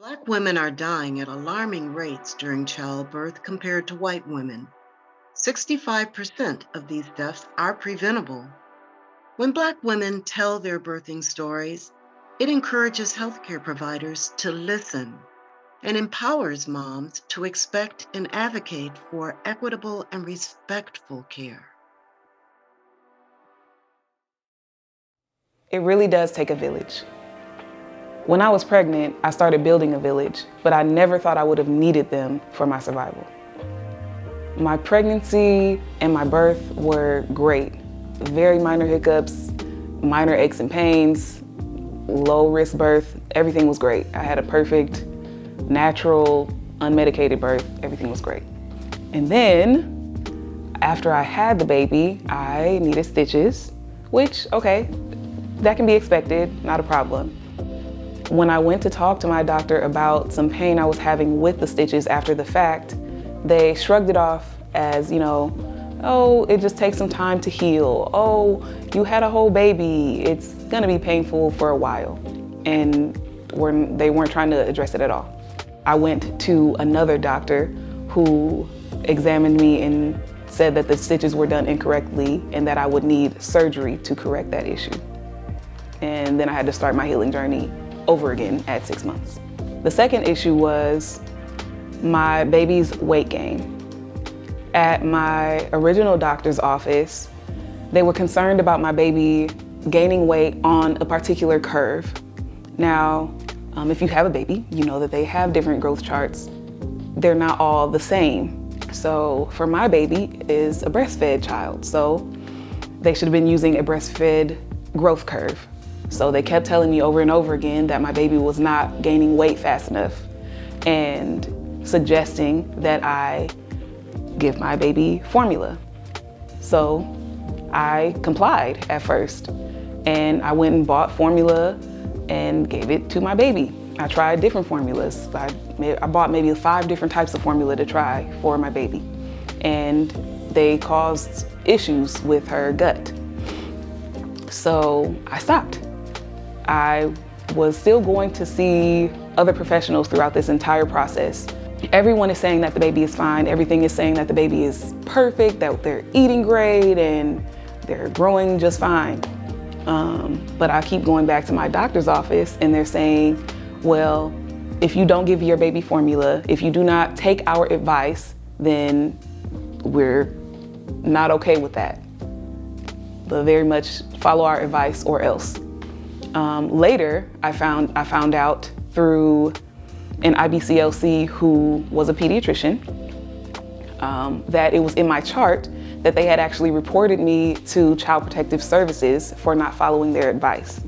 Black women are dying at alarming rates during childbirth compared to white women. 65% of these deaths are preventable. When Black women tell their birthing stories, it encourages healthcare providers to listen and empowers moms to expect and advocate for equitable and respectful care. It really does take a village. When I was pregnant, I started building a village, but I never thought I would have needed them for my survival. My pregnancy and my birth were great. Very minor hiccups, minor aches and pains, low risk birth, everything was great. I had a perfect, natural, unmedicated birth, everything was great. And then, after I had the baby, I needed stitches, which, okay, that can be expected, not a problem. When I went to talk to my doctor about some pain I was having with the stitches after the fact, they shrugged it off as, oh, it just takes some time to heal. Oh, you had a whole baby. It's gonna be painful for a while. And they weren't trying to address it at all. I went to another doctor who examined me and said that the stitches were done incorrectly and that I would need surgery to correct that issue. And then I had to start my healing journey over again at 6 months. The second issue was my baby's weight gain. At my original doctor's office, they were concerned about my baby gaining weight on a particular curve. Now, if you have a baby, you know that they have different growth charts. They're not all the same. So for my baby is a breastfed child, so they should have been using a breastfed growth curve. So they kept telling me over and over again that my baby was not gaining weight fast enough and suggesting that I give my baby formula. So I complied at first and I went and bought formula and gave it to my baby. I tried different formulas. I bought maybe 5 different types of formula to try for my baby, and they caused issues with her gut. So I stopped. I was still going to see other professionals throughout this entire process. Everyone is saying that the baby is fine. Everything is saying that the baby is perfect, that they're eating great and they're growing just fine. But I keep going back to my doctor's office and they're saying, well, if you don't give your baby formula, if you do not take our advice, then we're not okay with that. But very much follow our advice or else. Later, I found out through an IBCLC who was a pediatrician that it was in my chart that they had actually reported me to Child Protective Services for not following their advice.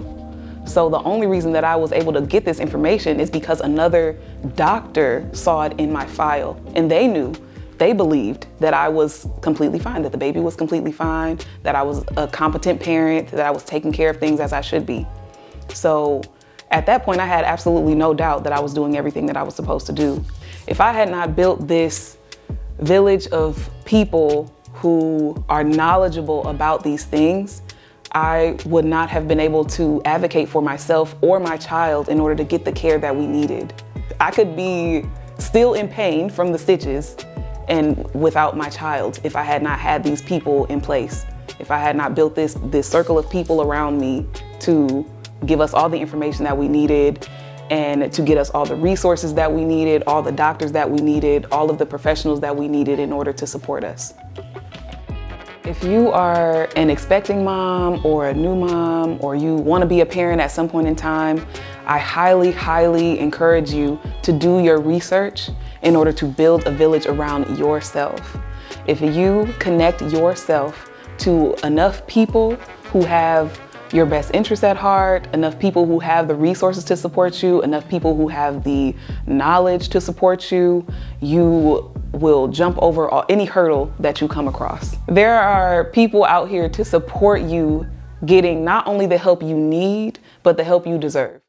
So the only reason that I was able to get this information is because another doctor saw it in my file, and they believed that I was completely fine, that the baby was completely fine, that I was a competent parent, that I was taking care of things as I should be. So at that point, I had absolutely no doubt that I was doing everything that I was supposed to do. If I had not built this village of people who are knowledgeable about these things, I would not have been able to advocate for myself or my child in order to get the care that we needed. I could be still in pain from the stitches and without my child if I had not had these people in place, if I had not built this circle of people around me to give us all the information that we needed and to get us all the resources that we needed, all the doctors that we needed, all of the professionals that we needed in order to support us. If you are an expecting mom or a new mom, or you want to be a parent at some point in time, I highly, highly encourage you to do your research in order to build a village around yourself. If you connect yourself to enough people who have your best interests at heart, enough people who have the resources to support you, enough people who have the knowledge to support you, you will jump over any hurdle that you come across. There are people out here to support you getting not only the help you need, but the help you deserve.